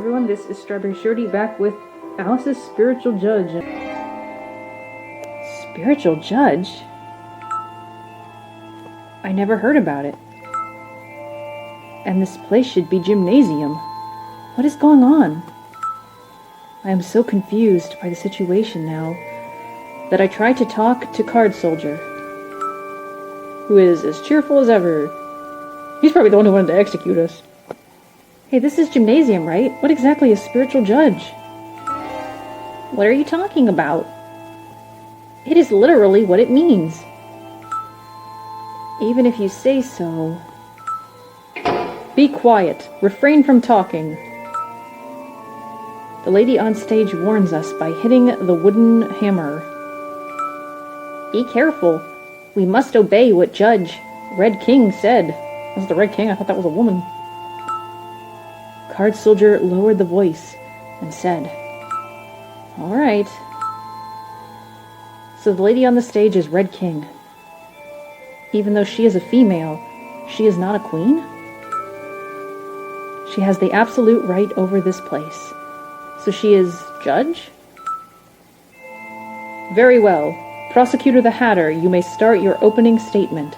Everyone, this is StrawberryShorty back with Alice's Spiritual Judge. Spiritual Judge? I never heard about it. And this place should be gymnasium. What is going on? I am so confused by the situation now that I try to talk to Card Soldier, who is as cheerful as ever. He's probably the one who wanted to execute us. Hey, this is gymnasium, right? What exactly is spiritual judge? What are you talking about? It is literally what it means. Even if you say so. Be quiet. Refrain from talking. The lady on stage warns us by hitting the wooden hammer. Be careful. We must obey what Judge Red King said. Was it the Red King? I thought that was a woman. Card Soldier lowered the voice and said, "All right." So the lady on the stage is Red King. Even though she is a female, she is not a queen? She has the absolute right over this place. So she is judge? Very well. Prosecutor the Hatter, you may start your opening statement.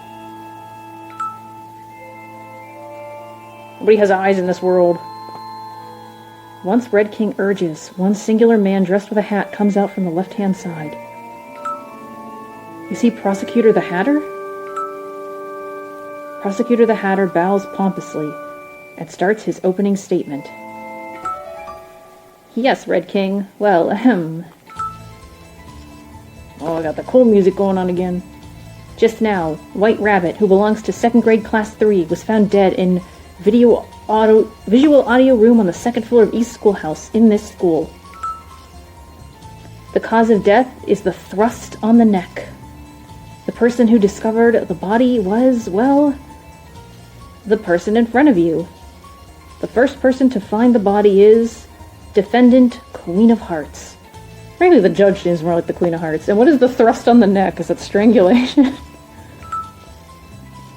Nobody has eyes in this world. Once Red King urges, one singular man dressed with a hat comes out from the left-hand side. You see Prosecutor the Hatter? Prosecutor the Hatter bows pompously and starts his opening statement. Yes, Red King. Well, ahem. Oh, I got the cool music going on again. Just now, White Rabbit, who belongs to 2nd grade class 3, was found dead in visual audio room on the 2nd floor of East Schoolhouse in this school. The cause of death is the thrust on the neck. The person who discovered the body was, well, the person in front of you. The first person to find the body is Defendant Queen of Hearts. Frankly, the judge seems more like the Queen of Hearts. And what is the thrust on the neck? Is it strangulation?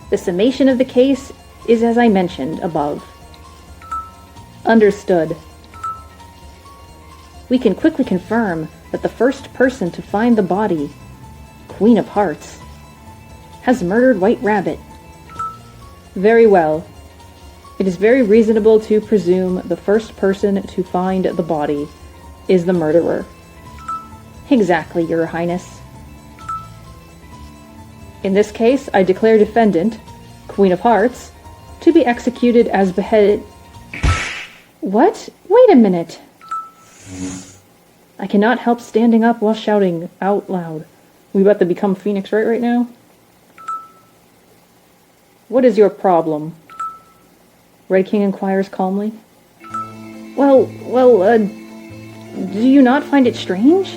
The summation of the case is as I mentioned above. Understood. We can quickly confirm that the first person to find the body, Queen of Hearts, has murdered White Rabbit. Very well. It is very reasonable to presume the first person to find the body is the murderer. Exactly, Your Highness. In this case, I declare defendant, Queen of Hearts, to be executed as beheaded. What? Wait a minute. I cannot help standing up while shouting out loud. We about to become Phoenix Wright right now? What is your problem? Red King inquires calmly. Well, do you not find it strange?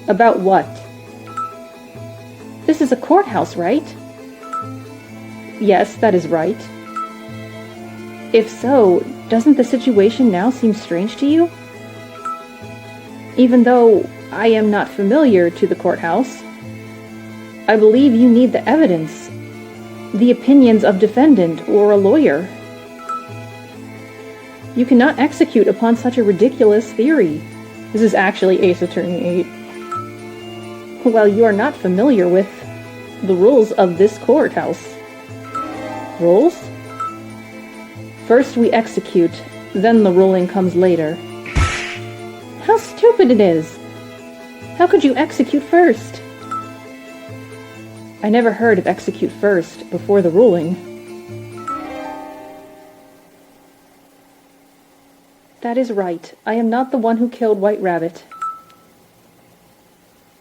About what? This is a courthouse, right? Yes, that is right. If so, doesn't the situation now seem strange to you? Even though I am not familiar to the courthouse, I believe you need the evidence, the opinions of defendant or a lawyer. You cannot execute upon such a ridiculous theory. This is actually Ace Attorney 8. Well, you are not familiar with the rules of this courthouse. Rules? First we execute, then the ruling comes later. How stupid it is! How could you execute first? I never heard of execute first before the ruling. That is right. I am not the one who killed White Rabbit.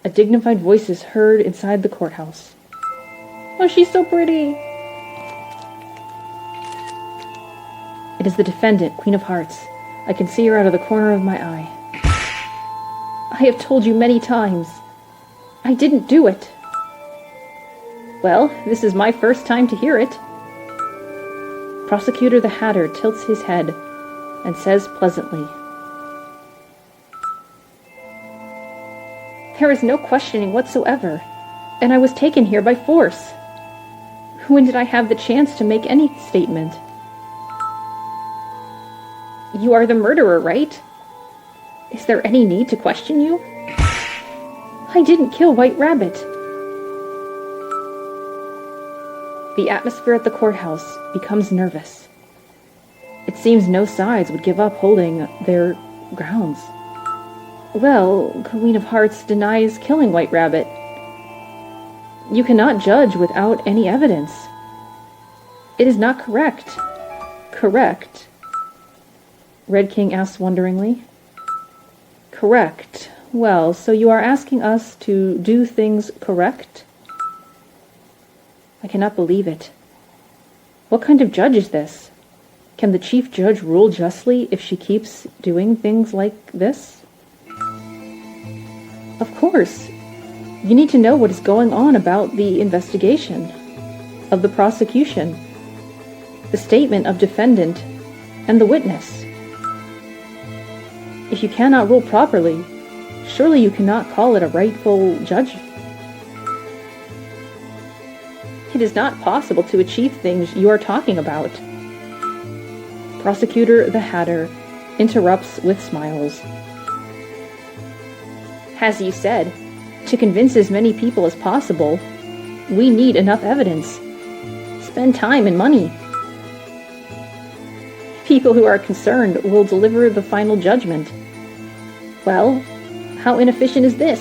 A dignified voice is heard inside the courthouse. Oh, she's so pretty! It is the defendant, Queen of Hearts. I can see her out of the corner of my eye. I have told you many times. I didn't do it. Well, this is my first time to hear it. Prosecutor the Hatter tilts his head and says pleasantly, There is no questioning whatsoever, and I was taken here by force. When did I have the chance to make any statement? You are the murderer, right? Is there any need to question you? I didn't kill White Rabbit. The atmosphere at the courthouse becomes nervous. It seems no sides would give up holding their grounds. Well, Queen of Hearts denies killing White Rabbit. You cannot judge without any evidence. It is not correct. Correct? Red King asks wonderingly. Correct. Well, so you are asking us to do things correct? I cannot believe it. What kind of judge is this? Can the chief judge rule justly if she keeps doing things like this? Of course. You need to know what is going on about the investigation, of the prosecution, the statement of defendant, and the witness. If you cannot rule properly, surely you cannot call it a rightful judge. It is not possible to achieve things you are talking about. Prosecutor the Hatter interrupts with smiles. As you said, to convince as many people as possible, we need enough evidence. Spend time and money. People who are concerned will deliver the final judgment. Well, how inefficient is this?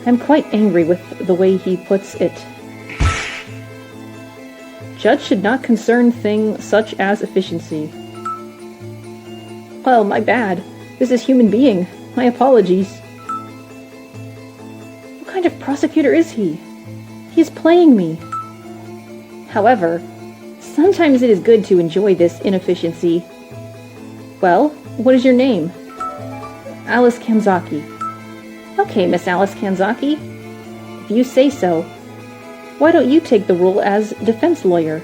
I'm quite angry with the way he puts it. Judge should not concern things such as efficiency. Well, my bad. This is human being. My apologies. What kind of prosecutor is he? He is playing me. However, sometimes it is good to enjoy this inefficiency. Well, what is your name? Alice Kanzaki. Okay, Miss Alice Kanzaki. If you say so, why don't you take the role as defense lawyer?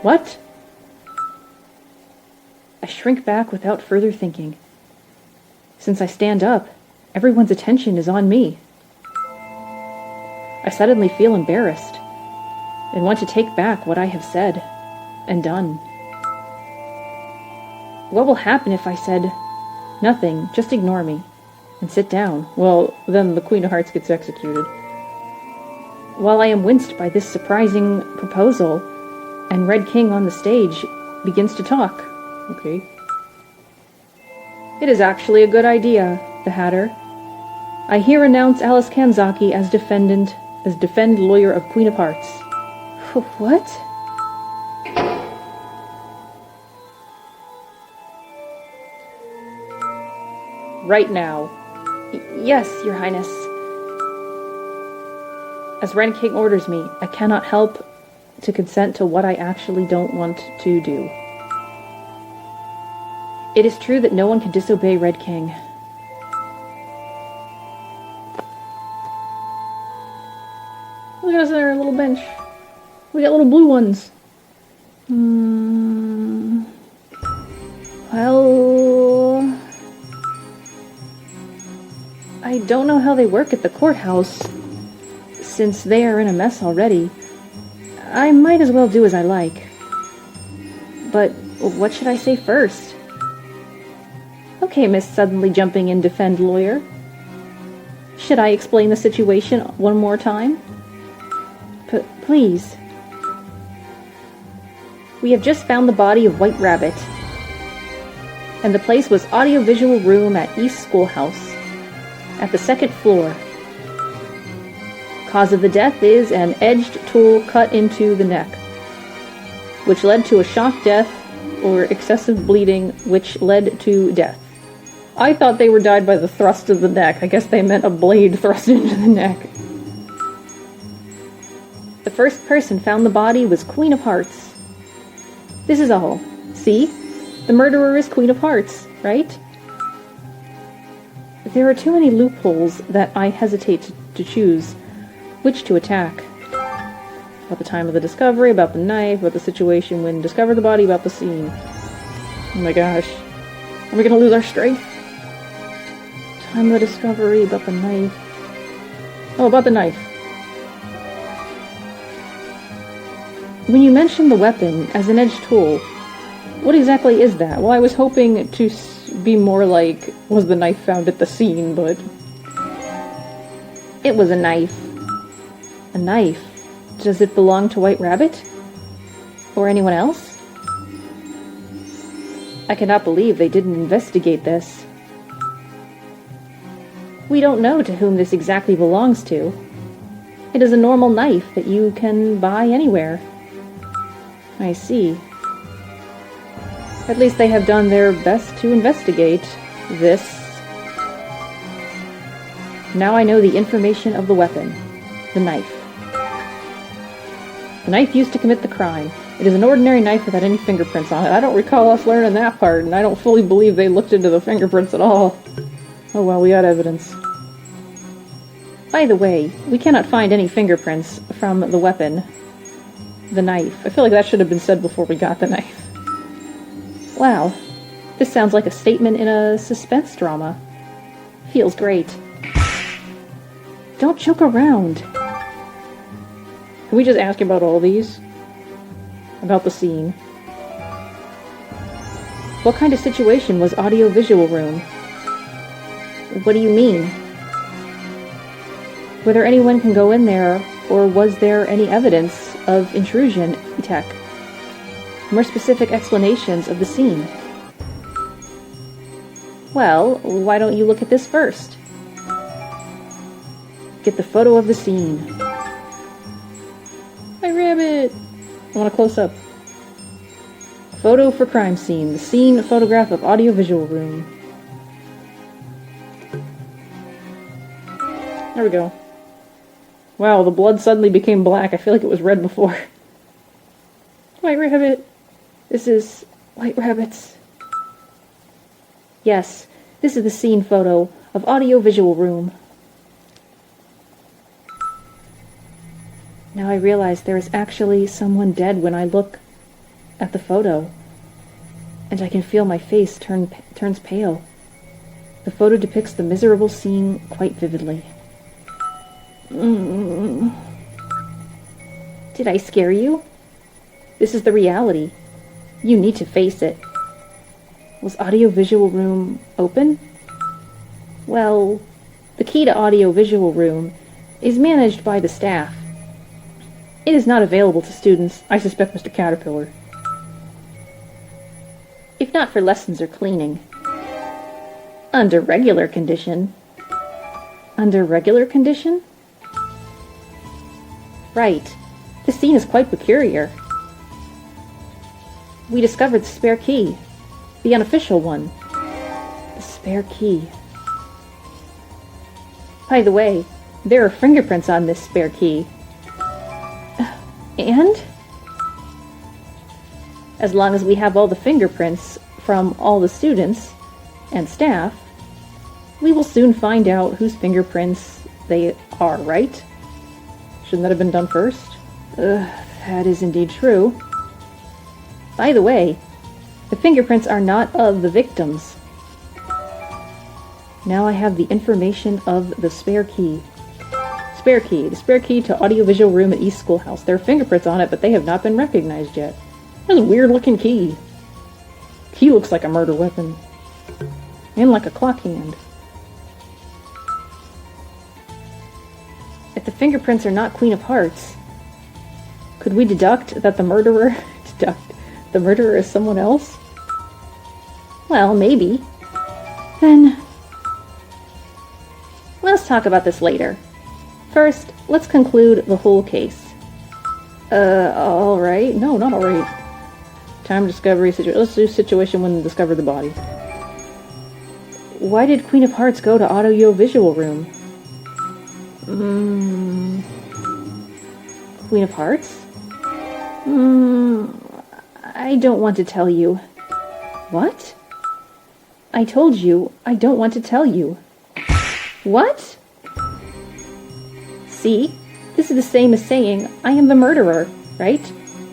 What? I shrink back without further thinking. Since I stand up, everyone's attention is on me. I suddenly feel embarrassed and want to take back what I have said and done. What will happen if I said, nothing, just ignore me, and sit down? Well, then the Queen of Hearts gets executed. While I am winced by this surprising proposal, and Red King on the stage begins to talk. Okay. It is actually a good idea, the Hatter. I here announce Alice Kanzaki as defend lawyer of Queen of Hearts. What? Right now. Yes, Your Highness. As Red King orders me, I cannot help to consent to what I actually don't want to do. It is true that no one can disobey Red King. Look at us on our little bench. We got little blue ones. Well, I don't know how they work at the courthouse. Since they are in a mess already, I might as well do as I like. But what should I say first? Okay, Miss Suddenly Jumping in Defend Lawyer. Should I explain the situation one more time? Please. We have just found the body of White Rabbit, and the place was audiovisual room at East Schoolhouse, at the second floor. Cause of the death is an edged tool cut into the neck, which led to a shock death or excessive bleeding, which led to death. I thought they were died by the thrust of the neck. I guess they meant a blade thrust into the neck. The first person found the body was Queen of Hearts. This is all. See? The murderer is Queen of Hearts, right? There are too many loopholes that I hesitate to choose which to attack. About the time of the discovery, about the knife, about the situation when discovered the body, about the scene. Oh my gosh. Are we gonna lose our strength? Time of the discovery, about the knife. Oh, about the knife. When you mentioned the weapon as an edged tool, What exactly is that? Well, I was hoping to be more like, was the knife found at the scene, but... It was a knife. A knife? Does it belong to White Rabbit? Or anyone else? I cannot believe they didn't investigate this. We don't know to whom this exactly belongs to. It is a normal knife that you can buy anywhere. I see. At least they have done their best to investigate this. Now I know the information of the weapon. The knife. The knife used to commit the crime. It is an ordinary knife without any fingerprints on it. I don't recall us learning that part, and I don't fully believe they looked into the fingerprints at all. Oh well, we got evidence. By the way, we cannot find any fingerprints from the weapon. The knife. I feel like that should have been said before we got the knife. Wow. This sounds like a statement in a suspense drama. Feels great. Don't joke around. Can we just ask about all these? About the scene. What kind of situation was audio-visual room? What do you mean? Whether anyone can go in there, or was there any evidence of intrusion tech? More specific explanations of the scene. Well, why don't you look at this first? Get the photo of the scene. My rabbit! I want a close-up. Photo for crime scene. The scene photograph of audio-visual room. There we go. Wow, the blood suddenly became black. I feel like it was red before. White Rabbit. This is White Rabbit's. Yes, this is the scene photo of audio-visual room. Now I realize there is actually someone dead when I look at the photo, and I can feel my face turns pale. The photo depicts the miserable scene quite vividly. Did I scare you? This is the reality. You need to face it. Was audio-visual room open? Well, the key to audio-visual room is managed by the staff. It is not available to students. I suspect Mr. Caterpillar. If not for lessons or cleaning. Under regular condition. Under regular condition? Right. The scene is quite peculiar. We discovered the spare key. The unofficial one. The spare key. By the way, there are fingerprints on this spare key. And? As long as we have all the fingerprints from all the students and staff, we will soon find out whose fingerprints they are, right? Shouldn't that have been done first? That is indeed true. By the way, the fingerprints are not of the victims. Now I have the information of the spare key. Spare key. The spare key to audiovisual room at East Schoolhouse. There are fingerprints on it, but they have not been recognized yet. That's a weird looking key. Key looks like a murder weapon. And like a clock hand. If the fingerprints are not Queen of Hearts, could we deduct that the murderer... the murderer is someone else? Well, maybe. Then... let's talk about this later. First, let's conclude the whole case. Alright. No, not alright. Time discovery situation. Let's do situation when they discover the body. Why did Queen of Hearts go to audio-visual room? Queen of Hearts? I don't want to tell you. What? I told you I don't want to tell you. What? See? This is the same as saying, I am the murderer, right?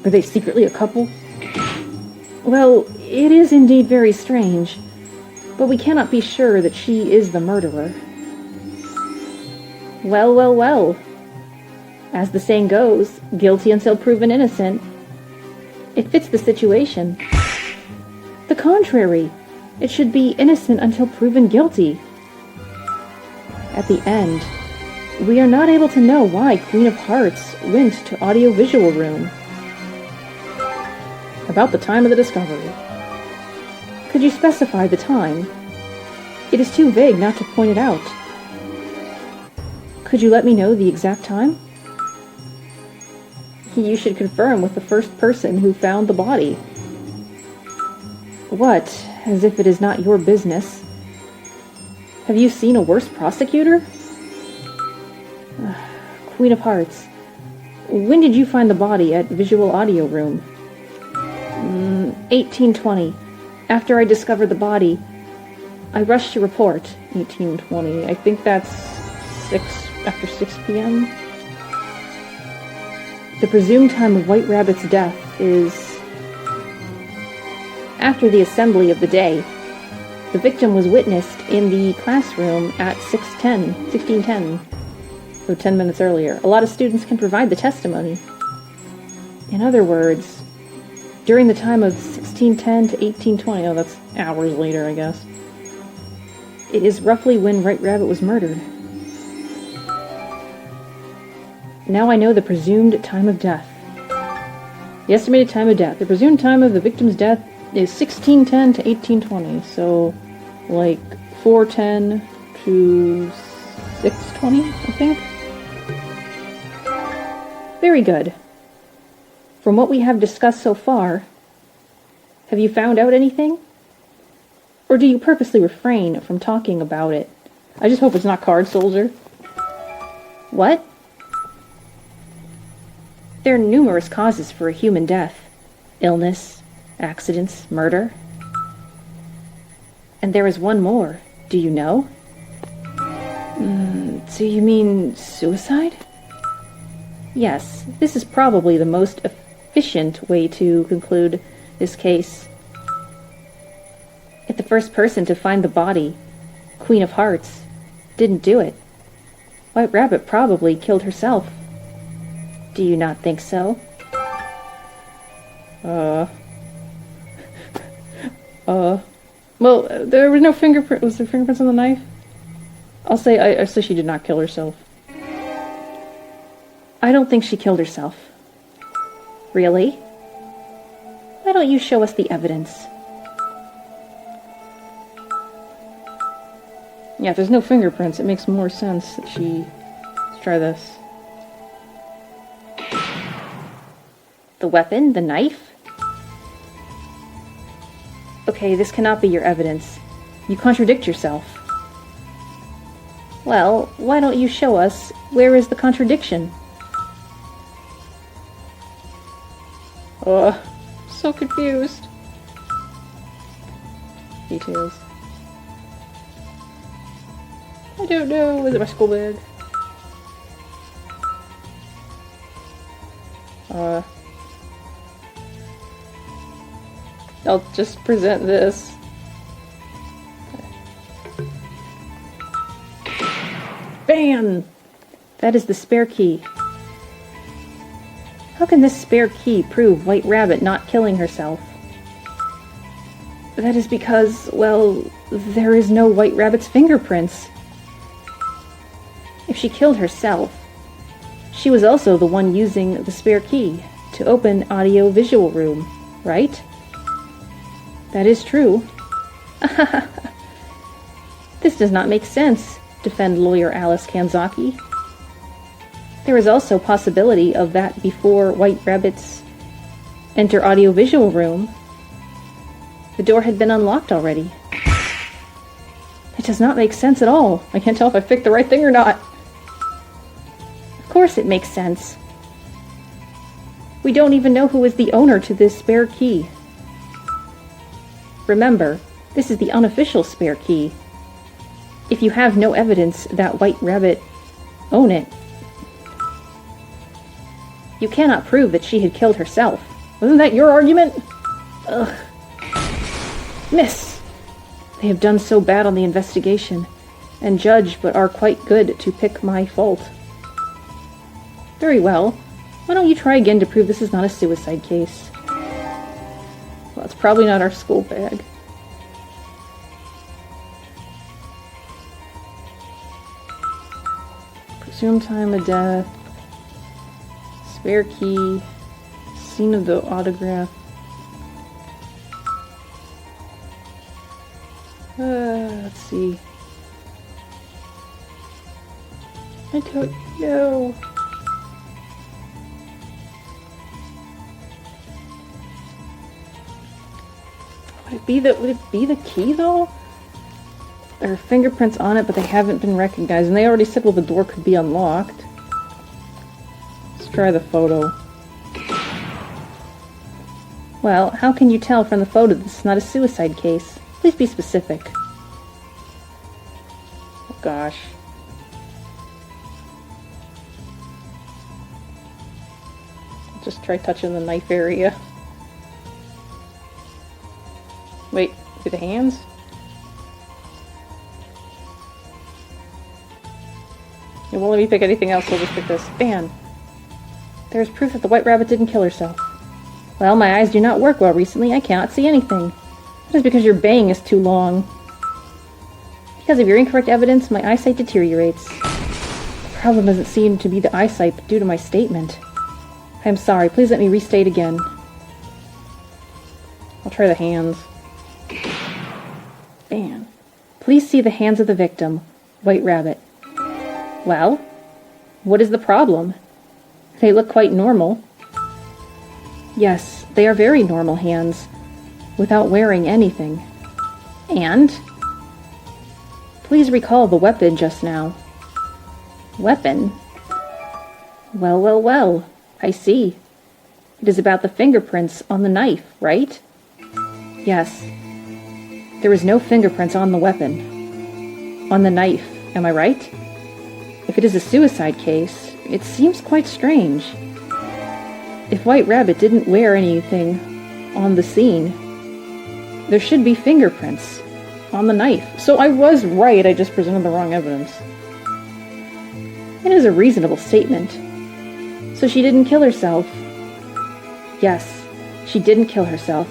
Are they secretly a couple? Well, it is indeed very strange, but we cannot be sure that she is the murderer. Well, well, well. As the saying goes, guilty until proven innocent. It fits the situation. The contrary. It should be innocent until proven guilty. At the end, we are not able to know why Queen of Hearts went to audiovisual room. About the time of the discovery. Could you specify the time? It is too vague not to point it out. Could you let me know the exact time? You should confirm with the first person who found the body. What? As if it is not your business. Have you seen a worse prosecutor? Queen of Hearts. When did you find the body at Visual Audio Room? 1820. After I discovered the body, I rushed to report. 1820. I think that's after 6 p.m. The presumed time of White Rabbit's death is after the assembly of the day. The victim was witnessed in the classroom at 1610, so 10 minutes earlier. A lot of students can provide the testimony. In other words, during the time of 1610 to 1820, oh, that's hours later, I guess. It is roughly when Wright Rabbit was murdered. Now I know the presumed time of death. The estimated time of death. The presumed time of the victim's death is 1610 to 1820, so like 410 to 620, I think. Very good. From what we have discussed so far, have you found out anything? Or do you purposely refrain from talking about it? I just hope it's not Card Soldier. What? There are numerous causes for a human death. Illness, accidents, murder. And there is one more. Do you know? So you mean suicide? Yes, this is probably the most efficient way to conclude this case. If the first person to find the body, Queen of Hearts, didn't do it, White Rabbit probably killed herself. Do you not think so? Well, there was no fingerprint. Was there fingerprints on the knife? I'll say she did not kill herself. I don't think she killed herself. Really? Why don't you show us the evidence? Yeah, if there's no fingerprints, it makes more sense that she... Let's try this. The weapon? The knife? Okay, this cannot be your evidence. You contradict yourself. Well, why don't you show us where is the contradiction? So confused. Details. I don't know. Is it my school bag? I'll just present this. Bam! That is the spare key. How can this spare key prove White Rabbit not killing herself? That is because, well, there is no White Rabbit's fingerprints. If she killed herself, she was also the one using the spare key to open audio-visual room, right? That is true. This does not make sense, defend lawyer Alice Kanzaki. There is also possibility of that before White Rabbit's enter audiovisual room, the door had been unlocked already. It does not make sense at all. I can't tell if I picked the right thing or not. Of course it makes sense. We don't even know who is the owner to this spare key. Remember, this is the unofficial spare key. If you have no evidence that White Rabbit own it, you cannot prove that she had killed herself. Wasn't that your argument? Ugh. Miss! They have done so bad on the investigation, and judge but are quite good to pick my fault. Very well. Why don't you try again to prove this is not a suicide case? Well, it's probably not our school bag. Assume time of death. Spare key. Scene of the autograph. Let's see. I don't know. Would it be the key though? There are fingerprints on it, but they haven't been recognized, and they already said, well, the door could be unlocked. Let's try the photo. Well, how can you tell from the photo this is not a suicide case? Please be specific. Oh gosh. Just try touching the knife area. Wait, with the hands? It won't let me pick anything else, so I'll just pick this. Bam! There's proof that the white rabbit didn't kill herself. Well, my eyes do not work well recently. I cannot see anything. That is because your baying is too long. Because of your incorrect evidence, my eyesight deteriorates. The problem doesn't seem to be the eyesight, but due to my statement. I am sorry. Please let me restate again. I'll try the hands. Bam. Please see the hands of the victim, White Rabbit. Well, what is the problem? They look quite normal. Yes, they are very normal hands, without wearing anything. And? Please recall the weapon just now. Weapon? Well, well, well. I see. It is about the fingerprints on the knife, right? Yes. There was no fingerprints on the weapon. On the knife, am I right? If it is a suicide case, it seems quite strange. If White Rabbit didn't wear anything on the scene, there should be fingerprints on the knife. So I was right, I just presented the wrong evidence. It is a reasonable statement. So she didn't kill herself. Yes, she didn't kill herself.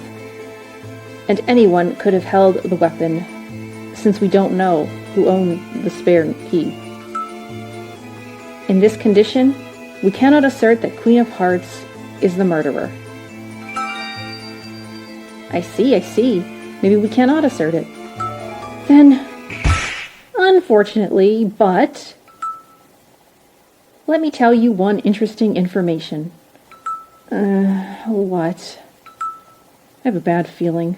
And anyone could have held the weapon, since we don't know who owned the spare key. In this condition, we cannot assert that Queen of Hearts is the murderer. I see. Maybe we cannot assert it. Then, unfortunately, but... let me tell you one interesting information. What? I have a bad feeling.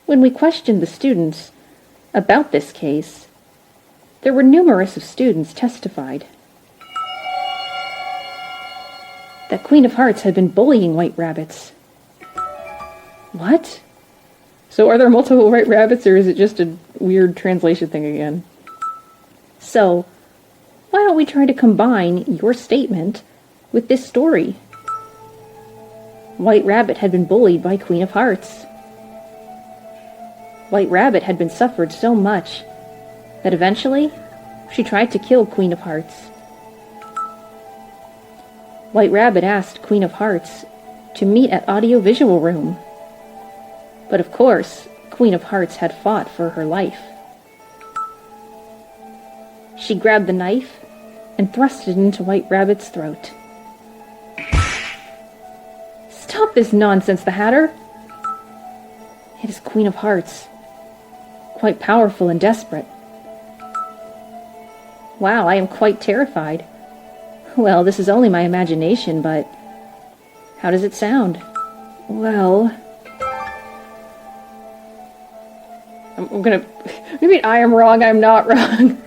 When we questioned the students about this case, there were numerous of students testified that Queen of Hearts had been bullying White Rabbits. What? So are there multiple White Rabbits, or is it just a weird translation thing again? So, why don't we try to combine your statement with this story? White Rabbit had been bullied by Queen of Hearts. White Rabbit had been suffered so much that eventually she tried to kill Queen of Hearts. White Rabbit asked Queen of Hearts to meet at audio-visual room. But of course, Queen of Hearts had fought for her life. She grabbed the knife and thrust it into White Rabbit's throat. Stop this nonsense, the Hatter! It is Queen of Hearts. Quite powerful and desperate. Wow, I am quite terrified. Well, this is only my imagination, but... how does it sound? Well... I'm gonna... maybe I am wrong, I'm not wrong.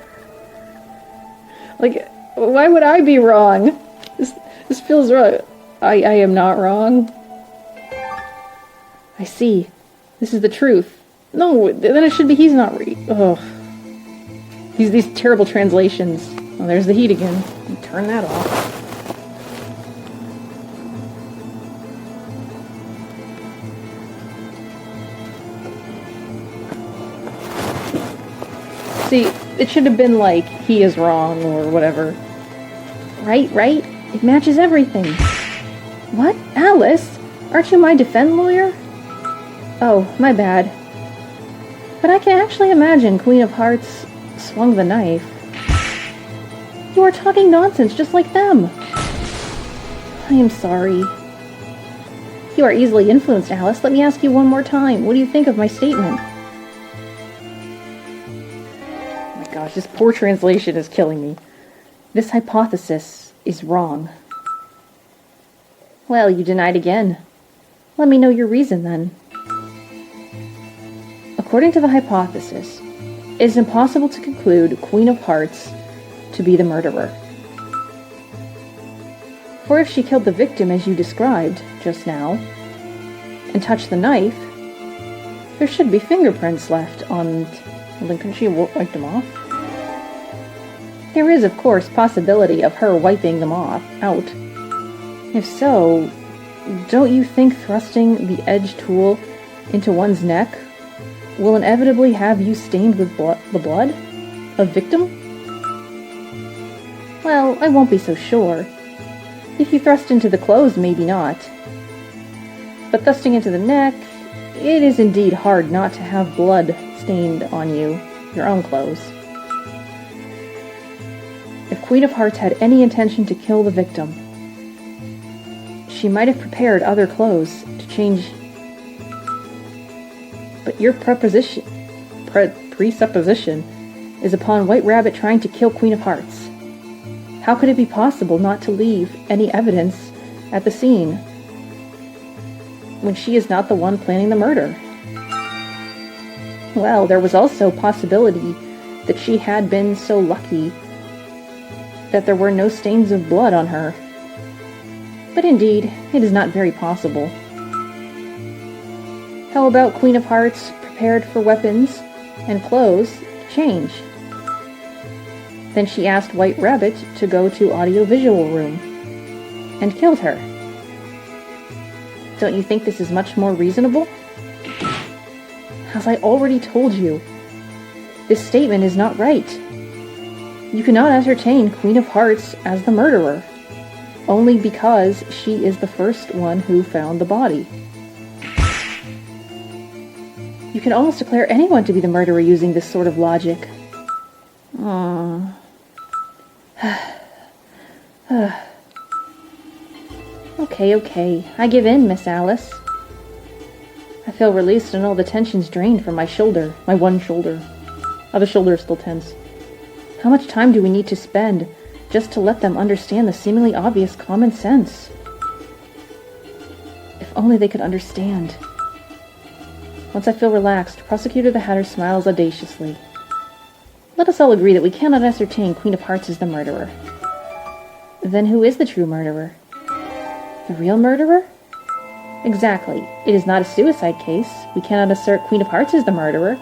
Like, why would I be wrong? This feels wrong. I am not wrong. I see. This is the truth. No, then it should be he's not right. Ugh. These terrible translations. Oh, there's the heat again. Turn that off. See, it should have been like, he is wrong, or whatever. Right? It matches everything. What? Alice? Aren't you my defense lawyer? Oh, my bad. But I can actually imagine Queen of Hearts swung the knife. You are talking nonsense, just like them. I am sorry. You are easily influenced, Alice. Let me ask you one more time. What do you think of my statement? Oh my gosh, this poor translation is killing me. This hypothesis is wrong. Well, you denied again. Let me know your reason, then. According to the hypothesis, it is impossible to conclude Queen of Hearts to be the murderer. For if she killed the victim as you described just now, and touched the knife, there should be fingerprints left on... Well, then couldn't she have wiped them off? There is, of course, possibility of her wiping them out. If so, don't you think thrusting the edge tool into one's neck will inevitably have you stained with the blood of victim? Well, I won't be so sure. If you thrust into the clothes, maybe not. But thrusting into the neck, it is indeed hard not to have blood stained on you, your own clothes. If Queen of Hearts had any intention to kill the victim, she might have prepared other clothes to change. But your presupposition is upon White Rabbit trying to kill Queen of Hearts. How could it be possible not to leave any evidence at the scene when she is not the one planning the murder? Well, there was also possibility that she had been so lucky that there were no stains of blood on her. But indeed, it is not very possible. How about Queen of Hearts prepared for weapons and clothes to change? Then she asked White Rabbit to go to audio-visual room and killed her. Don't you think this is much more reasonable? As I already told you, this statement is not right. You cannot ascertain Queen of Hearts as the murderer, only because she is the first one who found the body. You can almost declare anyone to be the murderer using this sort of logic. Okay, I give in, Miss Alice. I feel released and all the tension's drained from my shoulder, my one shoulder. Other shoulder is still tense. How much time do we need to spend just to let them understand the seemingly obvious common sense? If only they could understand. Once I feel relaxed, Prosecutor the Hatter smiles audaciously. Let us all agree that we cannot ascertain Queen of Hearts is the murderer. Then who is the true murderer? The real murderer? Exactly. It is not a suicide case. We cannot assert Queen of Hearts is the murderer.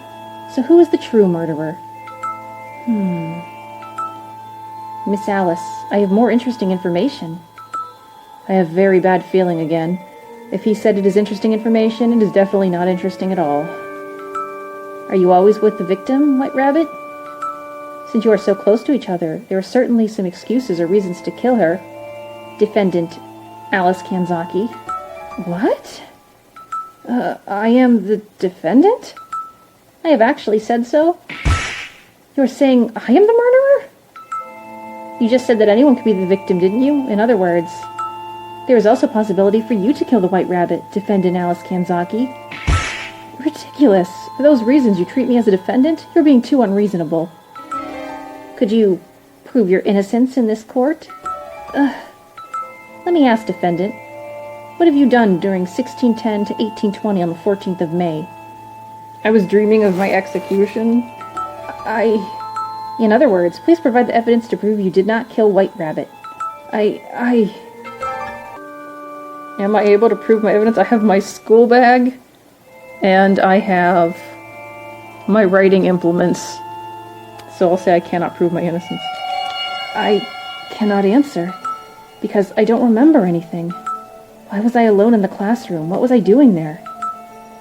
So who is the true murderer? Miss Alice, I have more interesting information. I have very bad feeling again. If he said it is interesting information, it is definitely not interesting at all. Are you always with the victim, White Rabbit? Since you are so close to each other, there are certainly some excuses or reasons to kill her. Defendant Alice Kanzaki. What? I am the defendant? I have actually said so. You're saying I am the murderer? You just said that anyone could be the victim, didn't you? In other words, there is also a possibility for you to kill the White Rabbit, Defendant Alice Kanzaki. Ridiculous. For those reasons you treat me as a defendant? You're being too unreasonable. Could you prove your innocence in this court? Let me ask, Defendant. What have you done during 1610 to 1820 on the 14th of May? I was dreaming of my execution. In other words, please provide the evidence to prove you did not kill White Rabbit. Am I able to prove my evidence? I have my school bag, and I have my writing implements. So I'll say I cannot prove my innocence. I cannot answer, because I don't remember anything. Why was I alone in the classroom? What was I doing there?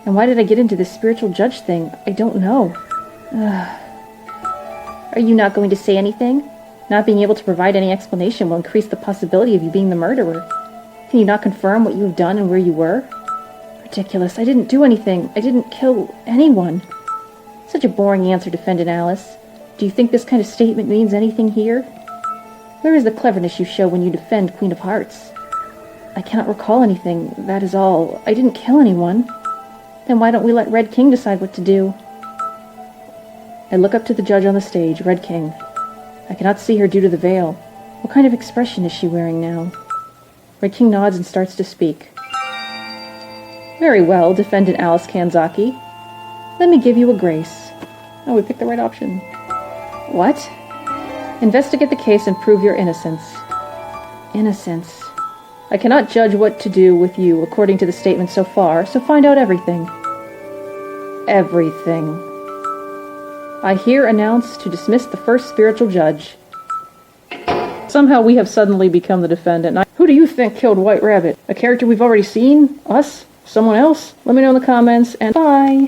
And why did I get into this spiritual judge thing? I don't know. Are you not going to say anything? Not being able to provide any explanation will increase the possibility of you being the murderer. Can you not confirm what you have done and where you were? Ridiculous. I didn't do anything. I didn't kill anyone. Such a boring answer, Defendant Alice. Do you think this kind of statement means anything here? Where is the cleverness you show when you defend Queen of Hearts? I cannot recall anything, that is all. I didn't kill anyone. Then why don't we let Red King decide what to do? I look up to the judge on the stage, Red King. I cannot see her due to the veil. What kind of expression is she wearing now? Red King nods and starts to speak. Very well, Defendant Alice Kanzaki. Let me give you a grace. Oh, we picked the right option. What? Investigate the case and prove your innocence. Innocence. I cannot judge what to do with you according to the statement so far, so find out everything. Everything. I here announce to dismiss the first spiritual judge. Somehow we have suddenly become the defendant. Who do you think killed White Rabbit? A character we've already seen? Us? Someone else? Let me know in the comments, and bye!